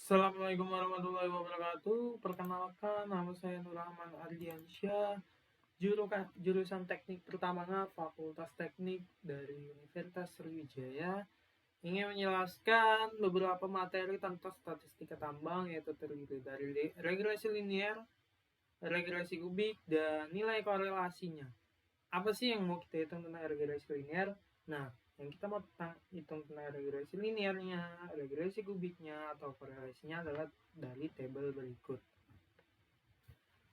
Assalamualaikum warahmatullahi wabarakatuh. Perkenalkan, nama saya Nur Rahman Ardiansyah, jurusan Teknik Pertambangan Fakultas Teknik dari Universitas Sriwijaya. Ingin menjelaskan beberapa materi tentang statistika tambang, yaitu terdiri dari regresi linear, regresi kubik, dan nilai korelasinya. Apa sih yang mau kita hitung tentang regresi linear? Nah, yang kita mau hitung tentang regresi linearnya, regresi kubiknya, atau korelasinya adalah dari tabel berikut.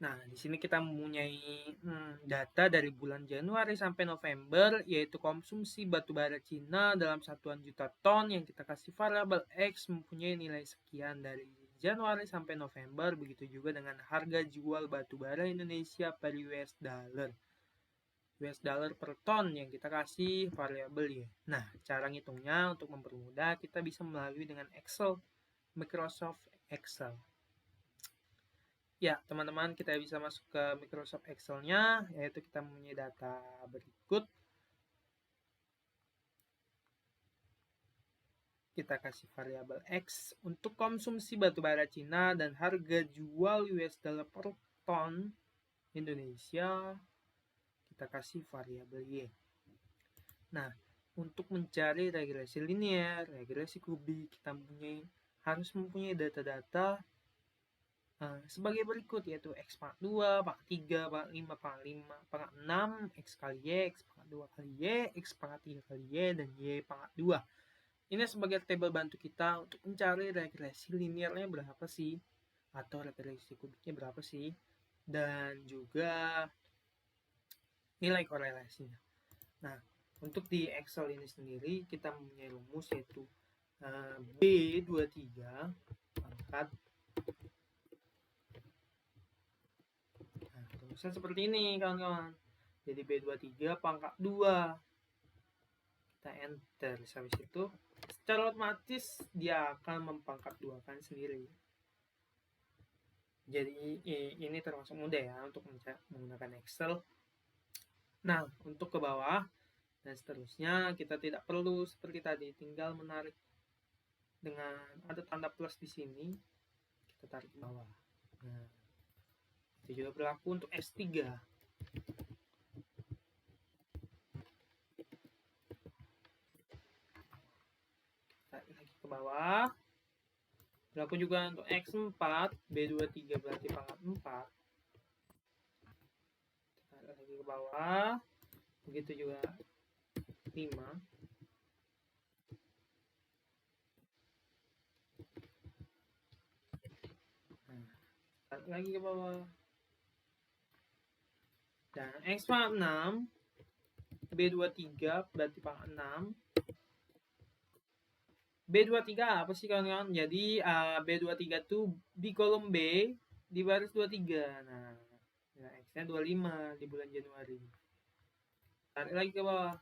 Nah, di sini kita mempunyai data dari bulan Januari sampai November, yaitu konsumsi batubara Cina dalam satuan juta ton yang kita kasih variabel X mempunyai nilai sekian dari Januari sampai November. Begitu juga dengan harga jual batubara Indonesia per US dollar. US dollar per ton yang kita kasih variabel Y. Nah, cara ngitungnya untuk mempermudah kita bisa melalui dengan Excel, Microsoft Excel. Ya, teman-teman, kita bisa masuk ke Microsoft Excel-nya, yaitu kita mempunyai data berikut. Kita kasih variabel X untuk konsumsi batubara Cina dan harga jual US dollar per ton Indonesia. Kita kasih variabel Y. Nah, untuk mencari regresi linear, regresi kubik, kita harus mempunyai data-data sebagai berikut, yaitu X pangkat 2, pangkat 3, pangkat 5, pangkat 5, pangkat 6, X kali Y, X pangkat 2 kali Y, X pangkat 3 kali Y, dan Y pangkat 2. Ini sebagai tabel bantu kita untuk mencari regresi linearnya berapa sih, atau regresi kubiknya berapa sih, dan juga nilai korelasinya. Nah, untuk di Excel ini sendiri kita mempunyai rumus, yaitu B23 pangkat. Nah, rumusnya seperti ini kawan-kawan. Jadi B23 pangkat 2. Kita enter. Habis itu secara otomatis dia akan mempangkat 2-kan sendiri. Jadi ini termasuk mudah ya untuk menggunakan Excel. Nah, untuk ke bawah dan seterusnya kita tidak perlu seperti tadi, tinggal menarik dengan ada tanda plus di sini, kita tarik ke bawah. Nah, itu juga berlaku untuk S3. Tarik lagi ke bawah. Berlaku juga untuk X4, B23 berarti pangkat 4. Tarik lagi ke bawah. Begitu juga 5. Nah, tarik lagi ke bawah. Dan X pangkat 6, B23 berarti pangkat 6. B23 apa sih kawan-kawan? Jadi B23 tuh di kolom B di baris 23. Nah, X-nya 25 di bulan Januari. Tarik lagi ke bawah.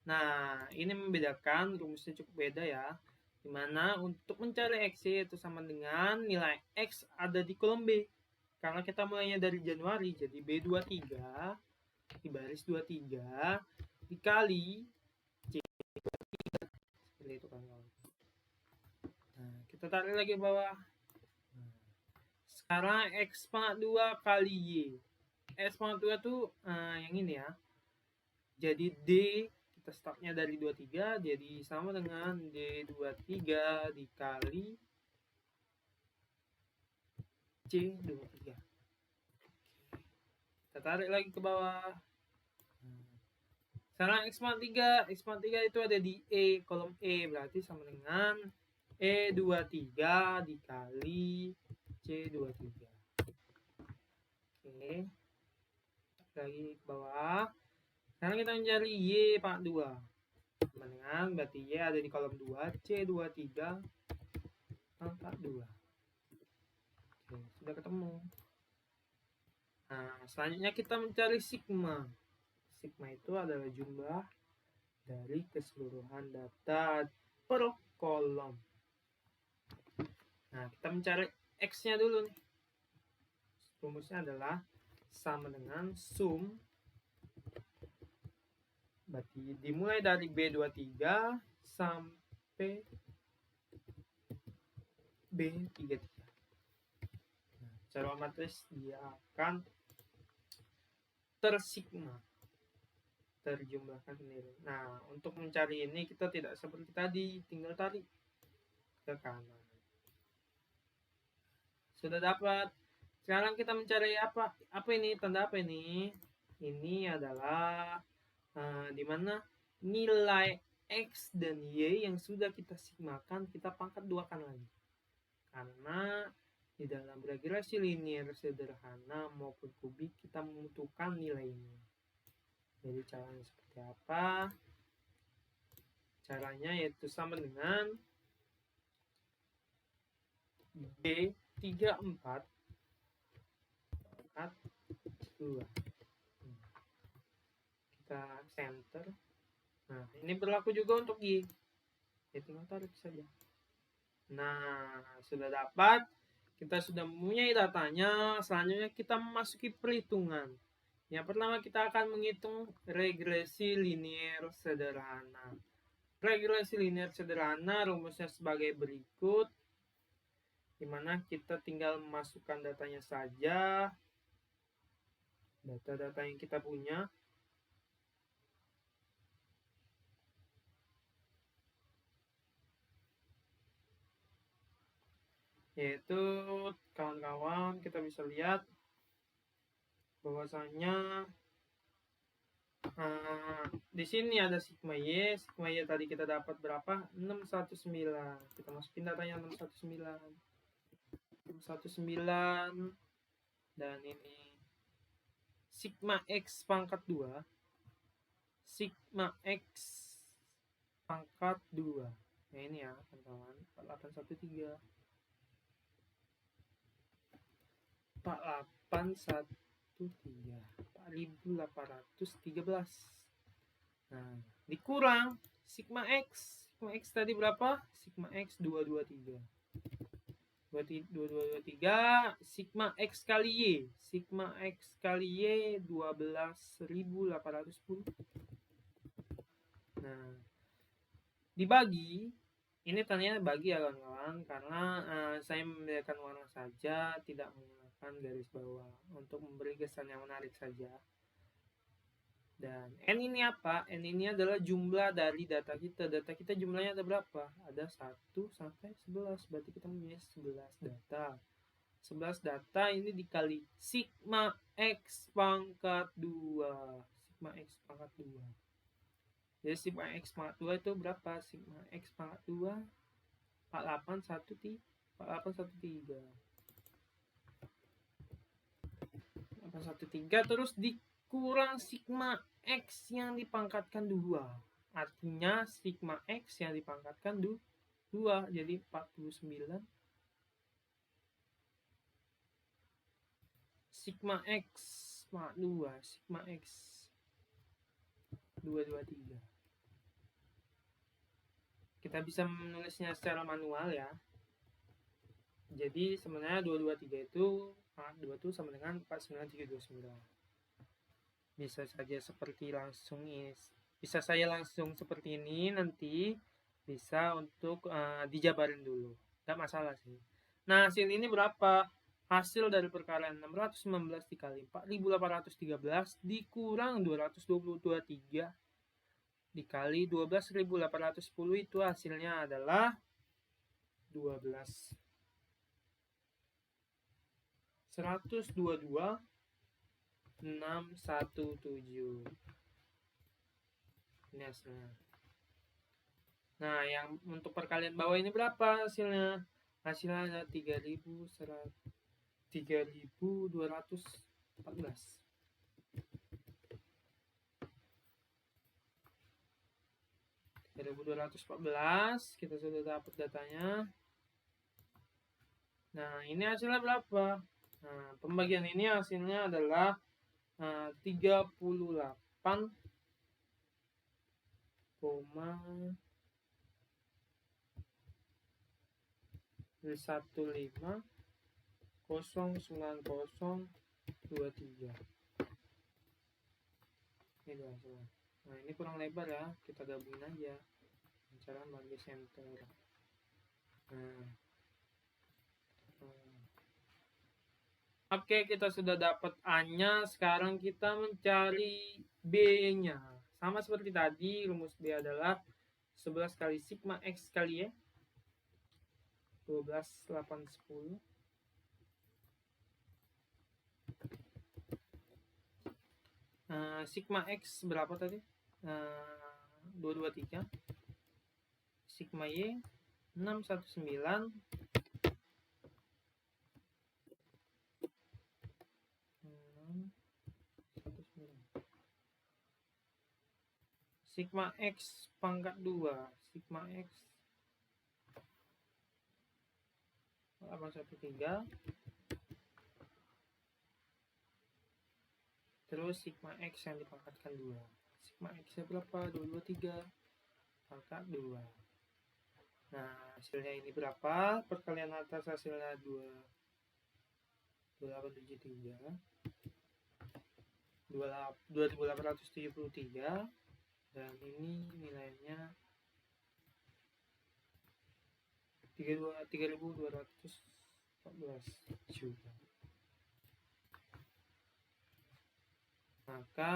Nah, ini membedakan, rumusnya cukup beda ya. Dimana untuk mencari X itu sama dengan nilai X ada di kolom B. Karena kita mulainya dari Januari, jadi B23 di baris 23 dikali seperti itu kan. Nah, kita tarik lagi ke bawah. Sekarang X pangkat 2 kali Y. X pangkat 2 tuh yang ini ya. Jadi D kita startnya dari 23, jadi sama dengan D23 dikali C23. Kita tarik lagi ke bawah. Sekarang X3 itu ada di E, kolom E, berarti sama dengan E23 dikali C23. Oke. Lagi ke bawah. Sekarang kita mencari Y pangkat 2. Sama dengan berarti Y ada di kolom 2, C23 pangkat 2. Oke, sudah ketemu. Nah, selanjutnya kita mencari sigma. Sigma itu adalah jumlah dari keseluruhan data per kolom. Nah, kita mencari X-nya dulu nih. Rumusnya adalah sama dengan sum. Berarti dimulai dari B23 sampai B33. Nah, secara matris dia akan tersigma, terjumlahkan sendiri. Nah, untuk mencari ini kita tidak seperti tadi, tinggal tarik ke kanan. Sudah dapat. Sekarang kita mencari apa? Apa ini? Tanda apa ini? Ini adalah di mana nilai X dan Y yang sudah kita sigmakan, kita pangkat duakan lagi. Karena di dalam regresi linear sederhana maupun kubik kita membutuhkan nilai ini. Jadi caranya seperti apa? Caranya yaitu sama dengan B34 pangkat 2. Kita center. Nah, ini berlaku juga untuk Y. Ya, tinggal tarik saja. Nah, sudah dapat. Kita sudah mempunyai datanya. Selanjutnya kita memasuki perhitungan. Yang pertama kita akan menghitung regresi linear sederhana. Regresi linear sederhana rumusnya sebagai berikut, di mana kita tinggal memasukkan datanya saja, data-data yang kita punya. Yaitu kawan-kawan kita bisa lihat bahwasanya di sini ada sigma Y. Sigma Y tadi kita dapat berapa? 619. Kita masukin datanya 619. 619. Dan ini sigma X pangkat 2. Sigma X pangkat 2. Nah ini ya kawan-kawan, 4813. 4813. Nah, dikurang sigma X. Sigma X tadi berapa? Sigma X 223. 223 sigma X kali Y. Sigma X kali Y 12.810. Nah, dibagi, ini tandanya bagi ya kawan-kawan, karena saya membiarkan warna saja, tidak menggunakan garis bawah untuk memberi kesan yang menarik saja. Dan N ini apa? N ini adalah jumlah dari data kita. Data kita jumlahnya ada berapa? Ada 1 sampai 11. Berarti kita punya 11 data. 11 data ini dikali sigma X pangkat 2. Sigma X pangkat 2. Jadi sigma X pangkat 2 itu berapa? Sigma X pangkat 2 4813. 4813 terus dikurang sigma X yang dipangkatkan 2. Artinya sigma X yang dipangkatkan 2. Jadi 49. Sigma X pangkat 2. Sigma X 223. Kita bisa menulisnya secara manual ya. Jadi sebenarnya 223 itu pangkat 2 itu sama dengan 49729. Bisa saja seperti langsung ini. Bisa saya langsung seperti ini, nanti bisa untuk dijabarin dulu. Enggak masalah sih. Nah, hasil ini berapa? Hasil dari perkalian 619 dikali 4813 dikurang 2223 dikali 12.810 itu hasilnya adalah 12 122 617. Ini hasilnya. Nah, yang untuk perkalian bawah ini berapa hasilnya? Hasilnya ada 3214. 3214, kita sudah dapat datanya. Nah, ini hasilnya berapa? Nah, pembagian ini hasilnya adalah 38,1509023. Ini hasilnya. Nah, ini kurang lebar ya, kita gabungin aja cara bagi center. Nah, Oke, kita sudah dapat A-nya, sekarang kita mencari B-nya. Sama seperti tadi, rumus B adalah 11 kali sigma X kali Y, 12, 8, 10. Sigma X berapa tadi? 223. Sigma Y 619. Sigma X pangkat 2. Sigma X 813. Terus sigma X yang dipangkatkan 2. Sigma X nya berapa? 223 pangkat 2. Nah, hasilnya ini berapa? Perkalian atas hasilnya 2873. 2873. Dan ini nilainya 3.214 juta. Maka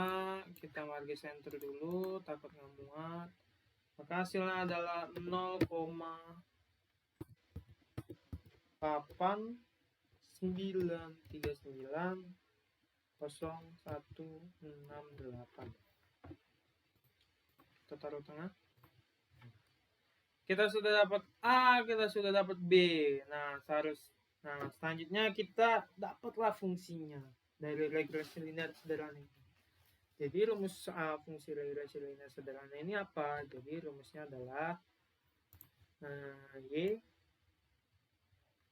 kita margin center dulu, takut nggak muat. Maka hasilnya adalah 0,89390168. Kita taruh tengah. Kita sudah dapat A, kita sudah dapat B. Nah, selanjutnya kita dapatlah fungsinya dari regresi linear sederhana ini. Jadi rumus fungsi regresi linear sederhana ini apa? Jadi rumusnya adalah Y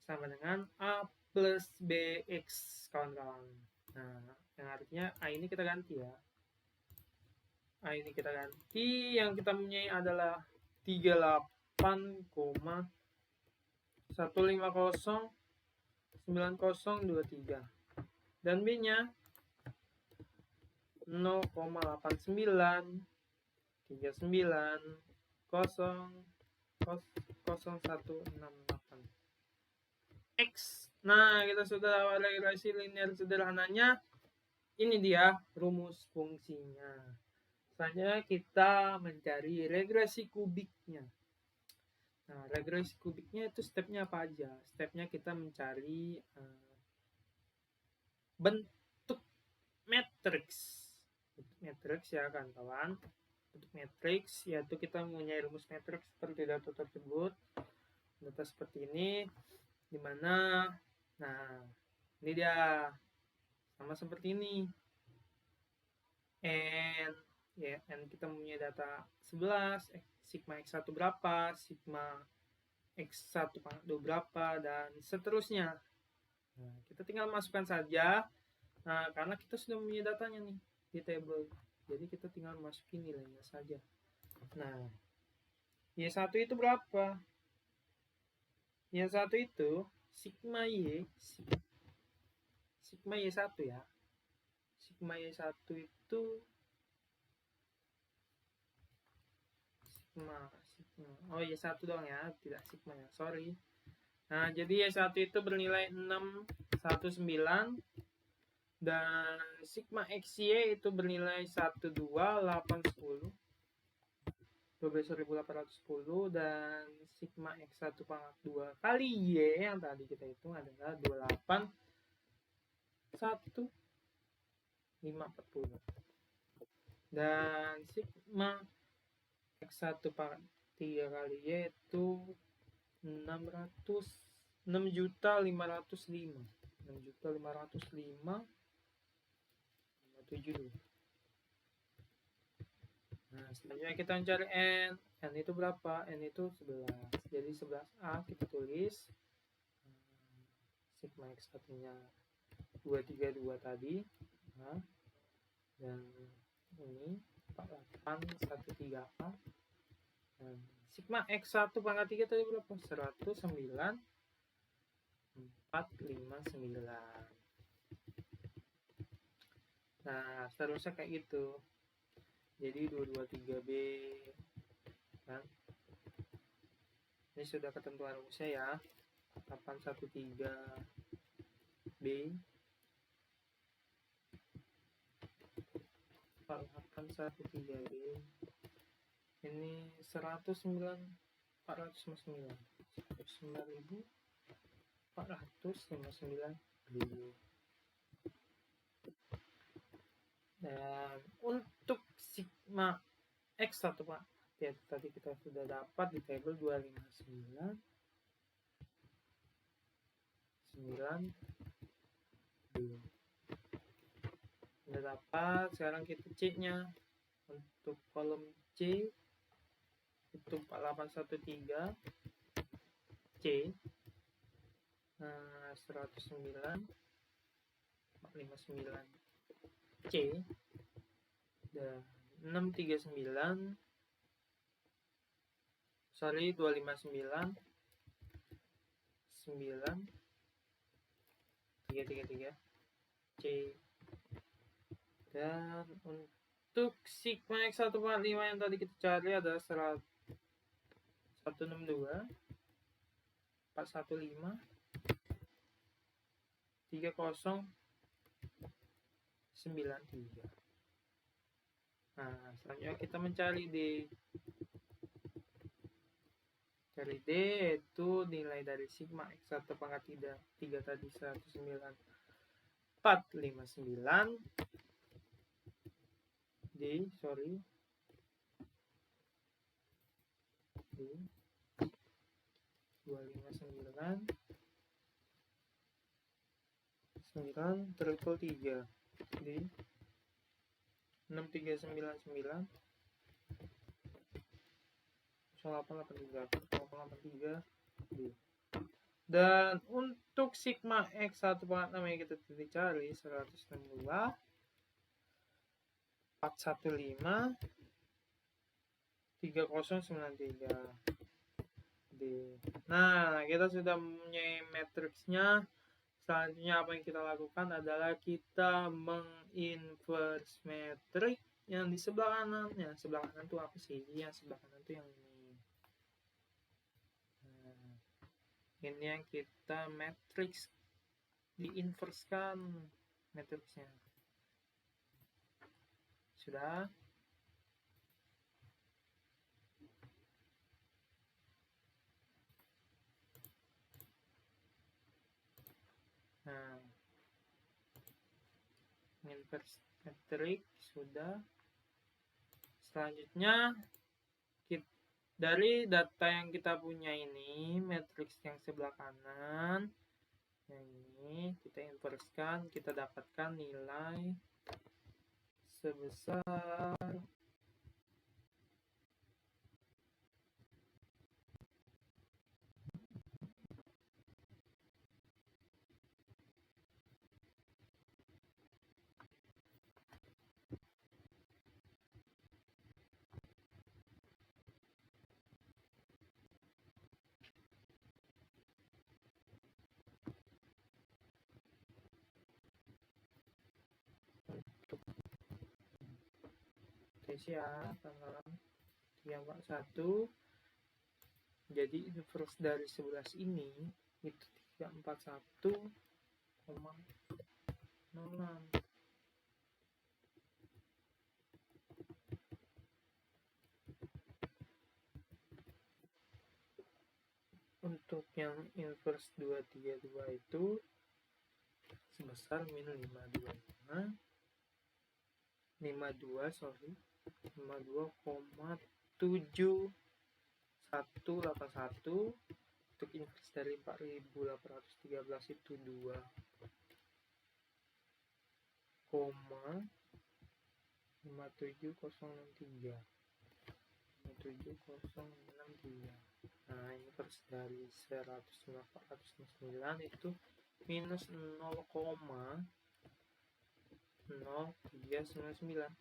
sama dengan A plus BX, kawan-kawan. Nah, yang artinya A ini kita ganti ya. A ini kita ganti, yang kita punya adalah 38,1509023. Dan B-nya 0,8939000168 X. Nah, kita sudah regresi linear sederhananya. Ini dia rumus fungsinya. Selanjutnya kita mencari regresi kubiknya. Nah, regresi kubiknya itu stepnya apa aja? Stepnya kita mencari bentuk matriks. Bentuk matriks ya kawan-kawan. Bentuk matriks yaitu kita mempunyai rumus matriks seperti data tersebut. Data seperti ini, dimana, nah ini dia sama seperti ini. N kita mempunyai data 11, sigma X1 berapa, sigma X1 pangkat 2 berapa, dan seterusnya. Nah, kita tinggal masukkan saja. Nah, karena kita sudah mempunyai datanya nih di table, jadi kita tinggal masukin nilainya saja. Nah, Y1 itu berapa? Y1 itu sigma Y1 ya. Sigma Y1 itu sigma Y1 doang ya, tidak sigma ya, sorry. Nah, jadi Y1 itu bernilai 619 dan sigma XY itu bernilai 12810 12.810 dan sigma X1 pangkat 2 kali Y yang tadi kita hitung adalah 281540 dan sigma X1 pangkat 3 kali Y itu 6.505.000 Nah, selanjutnya kita mencari N. N itu berapa? N itu 11. Jadi 11A kita tulis. Sigma X1 nya 232 tadi. Nah, dan ini 4813A. Dan sigma X1 pangkat 3 tadi berapa? 109.459. Nah, seterusnya kayak gitu. Jadi 223B kan. Ini sudah ketentuan rumusnya ya. 813B 4813D ini 109 459 9.459. Dan untuk sigma X1 Pak, ya, tadi kita sudah dapat di tabel 259 sudah dapat. Sekarang kita C-nya. Untuk kolom C itu 4813 C, 109 459 C, dan 639 259 9 333 C. Dan untuk sigma X145 yang tadi kita cari adalah 162 415 3093. Nah, selanjutnya kita mencari D. Cari D itu nilai dari sigma X1 pangkat 3 tadi 109 459 D 259 9 triple 3 D 6399 0883 D. Dan untuk sigma X1 pangkat 6 yang kita cari 162 415 3093 D. Nah, kita sudah mempunyai matriksnya. Selanjutnya apa yang kita lakukan adalah kita menginverse metrik yang di sebelah kanan. Yang sebelah kanan itu apa sih? Yang sebelah kanan itu yang ini. Nah, ini yang kita matriks diinverskan matriksnya. Sudah. Nah, inverse metrik sudah. Selanjutnya dari data yang kita punya ini, matriks yang sebelah kanan yang ini kita inverskan, kita dapatkan nilai sebesar ya, tanggal 341. Jadi inverse dari 11 ini itu 341,06. Untuk yang inverse 232 itu sebesar min 52,7181. Untuk inverse dari 4813 itu 2,57063. Nah, inverse dari 109 itu minus 0,0399.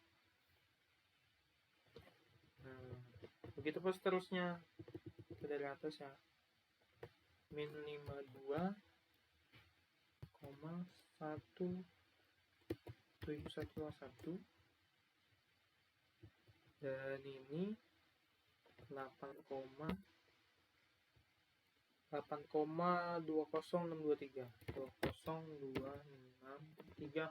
Nah, begitu pun seterusnya. Kita dari atas ya. Min 52,171. Dan ini 8,20623.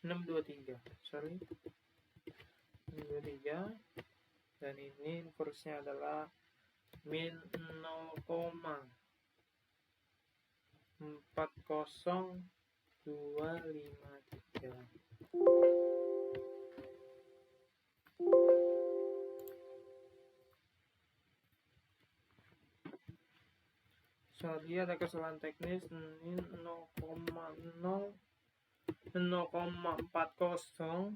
623, sorry, 623, dan ini inversenya adalah min 0,40253. Sorry, ada kesalahan teknis. Ini 0,4023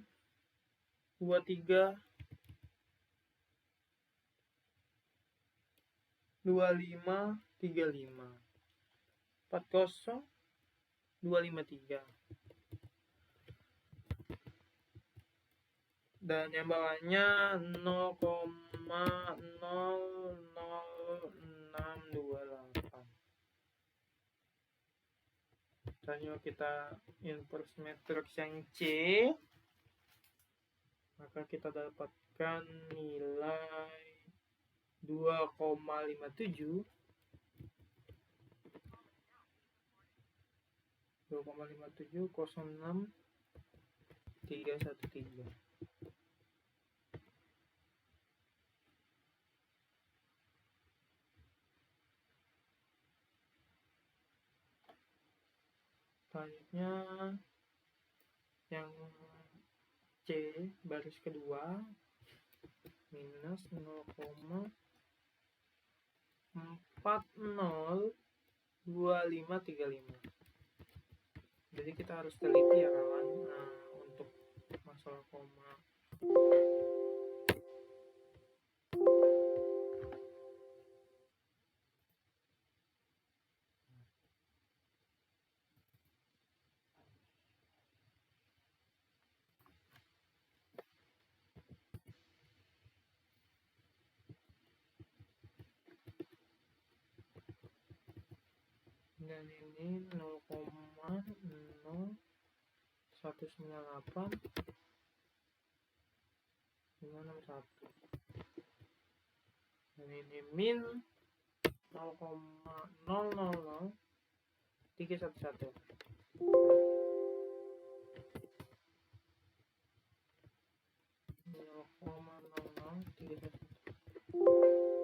2535 40253, dan yang bawahnya 0,00628. Dan yuk kita inverse matrix yang C, maka kita dapatkan nilai 2,57 06 313. Selanjutnya yang C baris kedua minus 0,402535. Jadi kita harus teliti ya kawan, untuk masalah koma. Dan ini 0,0198 561, dan ini min 0,000311 0,000311.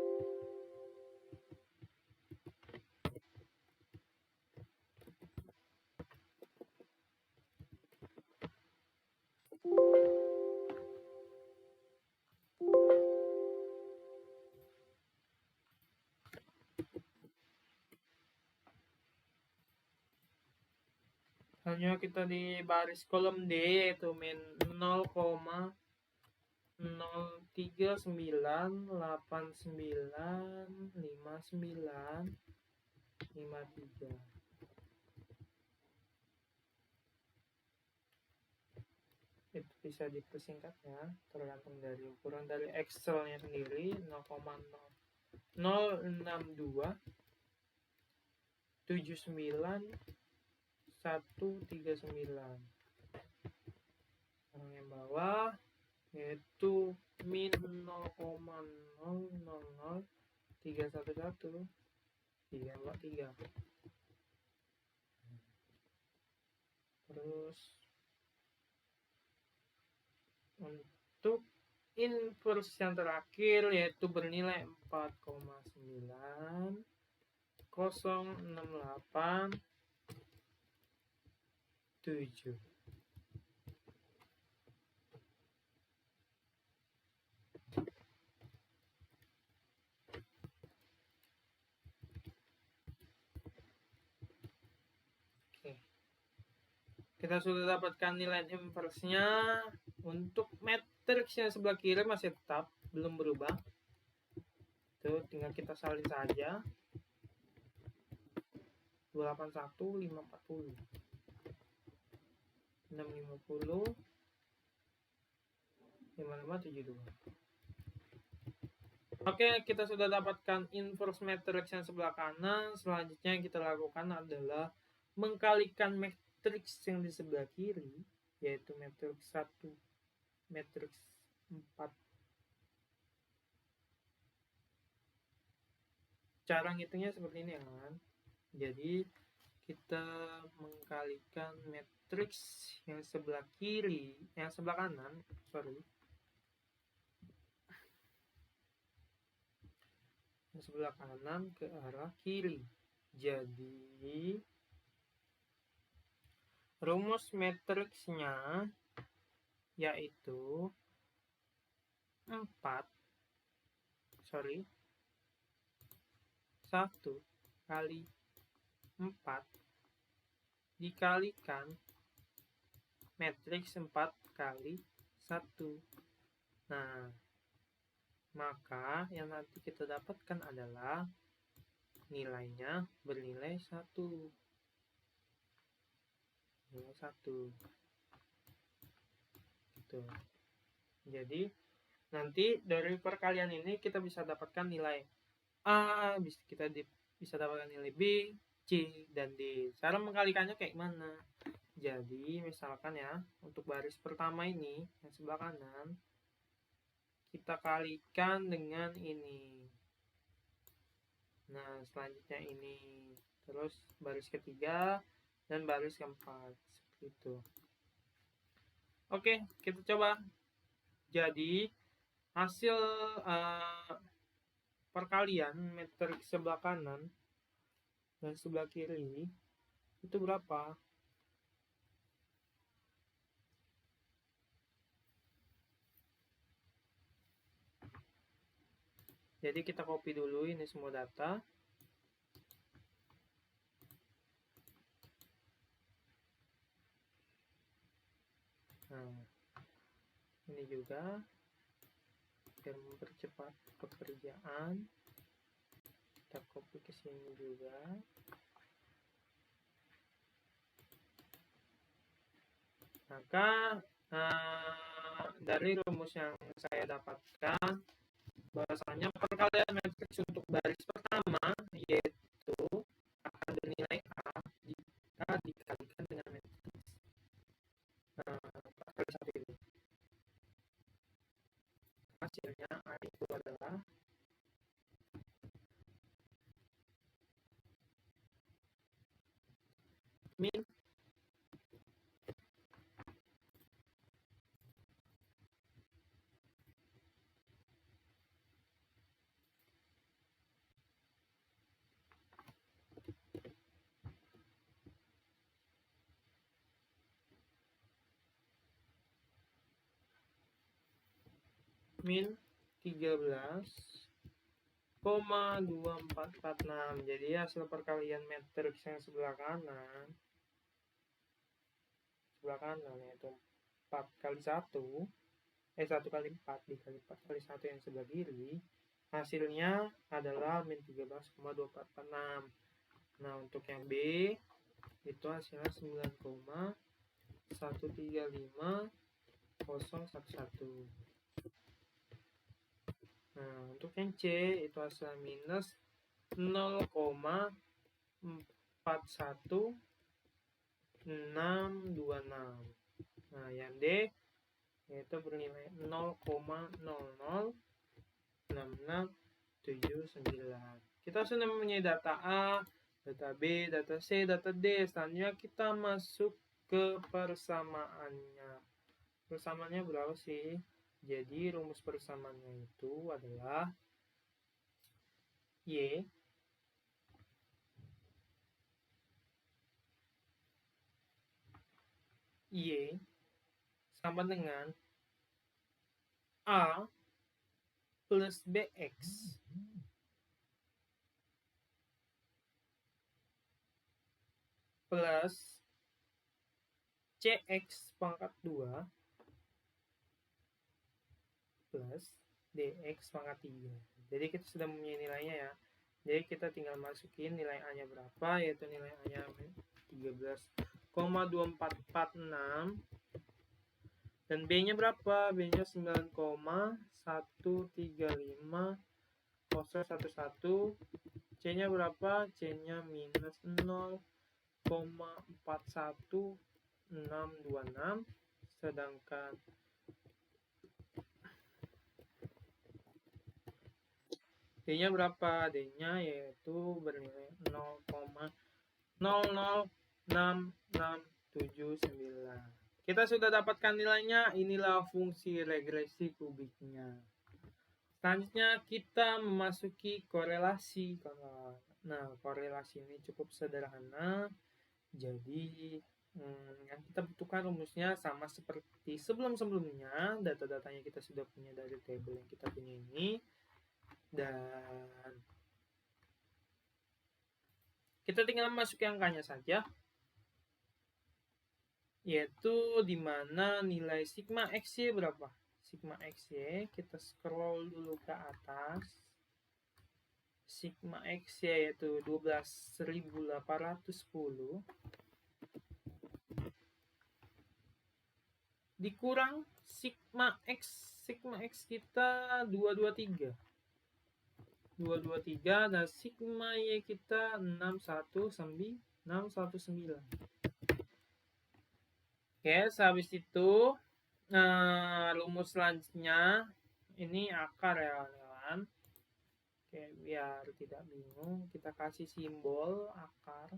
Hanya kita di baris kolom D yaitu min 0,0398959953. Itu bisa dipersingkat ya, tergantung dari ukuran dari Excel-nya sendiri. 0,062 79 139. Yang bawah yaitu min 0,000311 343. Terus untuk inverse yang terakhir yaitu bernilai 4,9068 7. Oke. Kita sudah dapatkan nilai inverse-nya. Untuk matriks yang sebelah kiri masih tetap belum berubah. Tuh, tinggal kita salin saja. 281 540 650 5572. Oke, kita sudah dapatkan inverse matrix yang sebelah kanan. Selanjutnya yang kita lakukan adalah mengkalikan matrix yang di sebelah kiri, yaitu matrix 1, matrix 4. Cara ngitungnya seperti ini kan. Jadi kita mengkalikan matriks yang sebelah kanan, yang sebelah kanan ke arah kiri. Jadi rumus matriksnya yaitu 1 kali 4 dikalikan matriks 4 kali 1. Nah, maka yang nanti kita dapatkan adalah nilainya bernilai 1. Nilai 1. Gitu. Jadi nanti dari perkalian ini kita bisa dapatkan nilai A, kita bisa dapatkan nilai B, C, dan D. Cara mengkalikannya kayak mana? Jadi misalkan ya, untuk baris pertama ini yang sebelah kanan kita kalikan dengan ini. Nah, selanjutnya ini, terus baris ketiga dan baris keempat, seperti itu. Oke, kita coba. Jadi hasil perkalian matriks sebelah kanan dan sebelah kiri itu berapa? Jadi kita copy dulu ini semua data. Nah, ini juga biar mempercepat pekerjaan, kita copy ke sini juga. Maka dari rumus yang saya dapatkan, bahwasanya perkalian matriks untuk baris pertama yaitu akan bernilai A jika dikalikan dengan matriks 4 kali 1 ini. Hasilnya A itu adalah min min 13,2446. Jadi hasil perkalian matriks yang sebelah kanan yaitu 4 kali 1 1 kali 4 dikali 4 kali 1 yang sebelah kiri, hasilnya adalah min 13,2446. Nah, untuk yang B itu hasilnya 9,135011. Nah, untuk yang C itu hasilnya minus 0,41626. Nah, yang D yaitu bernilai 0,006679. Kita sudah mempunyai data A, data B, data C, data D. Selanjutnya kita masuk ke persamaannya. Persamaannya berapa sih? Jadi rumus persamaannya itu adalah Y sama dengan A plus BX plus CX pangkat 2 plus DX pangkat 3. Jadi kita sudah mempunyai nilainya ya. Jadi kita tinggal masukin nilai A-nya berapa, yaitu nilai A-nya 13,2446 dan B-nya berapa? B-nya 9,135011. C-nya berapa? C-nya minus 0,41626. Sedangkan D-nya berapa? D-nya yaitu bernilai 0,0 0,06679. Kita sudah dapatkan nilainya. Inilah fungsi regresi kubiknya. Selanjutnya kita memasuki korelasi. Nah, korelasi ini cukup sederhana. Jadi yang kita butuhkan rumusnya sama seperti sebelum-sebelumnya. Data-datanya kita sudah punya dari tabel yang kita punya ini. Dan kita tinggal masuk angkanya saja. Yaitu dimana nilai sigma XY berapa? Sigma XY, kita scroll dulu ke atas. Sigma XY yaitu 12.810 dikurang sigma X kita 223 dan sigma Y kita 619. Oke, sehabis itu rumus selanjutnya ini akar ya kawan. Oke, biar tidak bingung kita kasih simbol akar.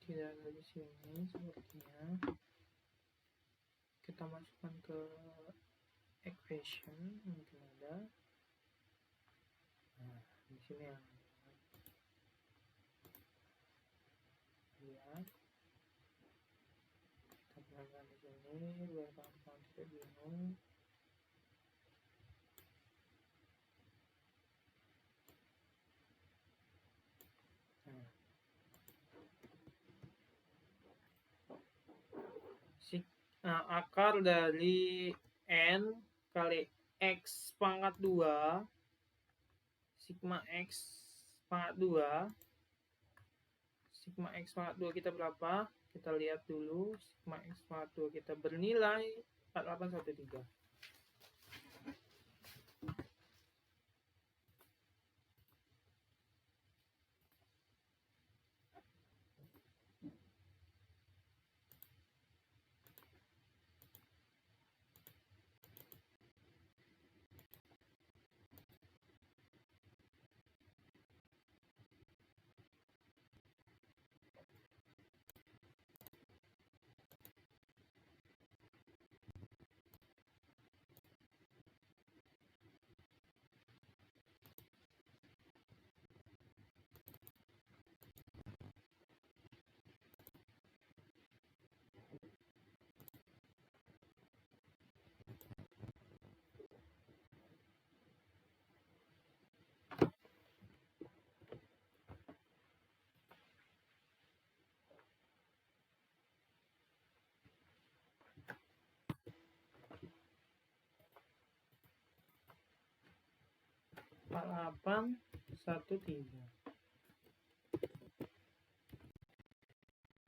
Tidak ada di sini sepertinya. Kita masukkan ke equation, mungkin ada. Nah, di sini yang lihat. Kita gunakan di sini biar kawan-kawan tidak bingung. Akar dari N kali X pangkat 2 sigma X pangkat 2 kita berapa? Kita lihat dulu. Sigma X pangkat 2 kita bernilai 4813.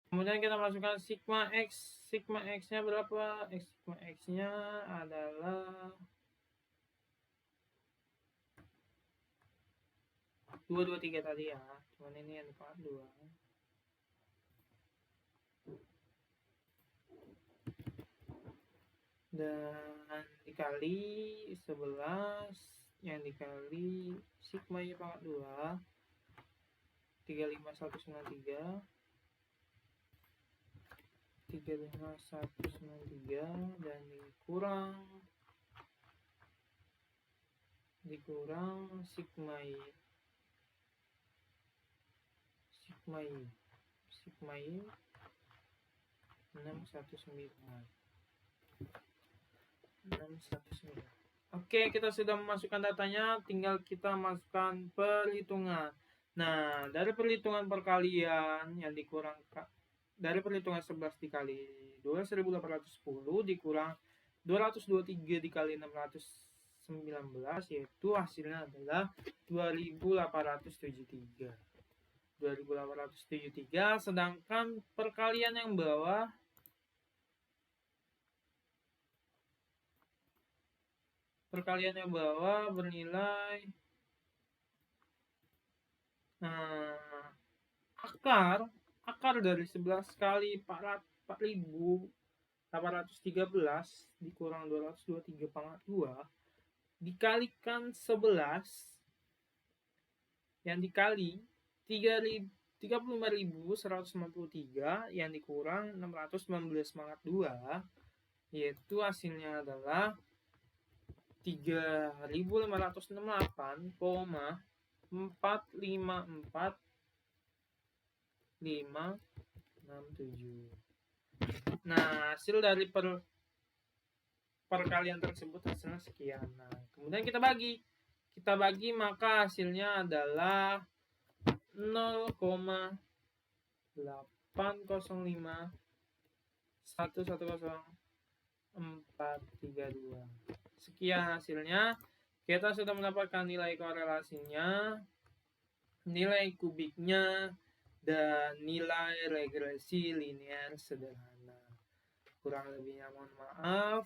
Kemudian kita masukkan sigma X. Sigma X-nya berapa? Sigma X-nya adalah 223 tadi ya. Cuman ini yang 42. Dan dikali 11 yang dikali sigma Y pangkat 2 35193 dan dikurang sigma Y 619. Oke, kita sudah memasukkan datanya, tinggal kita masukkan perhitungan. Nah, dari perhitungan perkalian yang dikurangkan dari perhitungan 11 dikali 12.810 dikurang 223 dikali 619, yaitu hasilnya adalah 2873. 2873, sedangkan perkalian yang bawah perkalian yang bawah bernilai akar dari 11 kali 4.813 dikurang 223 dikalikan 11 yang dikali 35.153 yang dikurang 619,2, yaitu hasilnya adalah 3.568,454567. Nah, hasil dari perkalian tersebut hasilnya sekian. Nah, kemudian kita bagi maka hasilnya adalah 0,805110432. Sekian hasilnya. Kita sudah mendapatkan nilai korelasinya, nilai kubiknya, dan nilai regresi linear sederhana. Kurang lebihnya mohon maaf.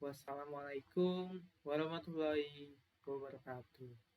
Wassalamualaikum warahmatullahi wabarakatuh.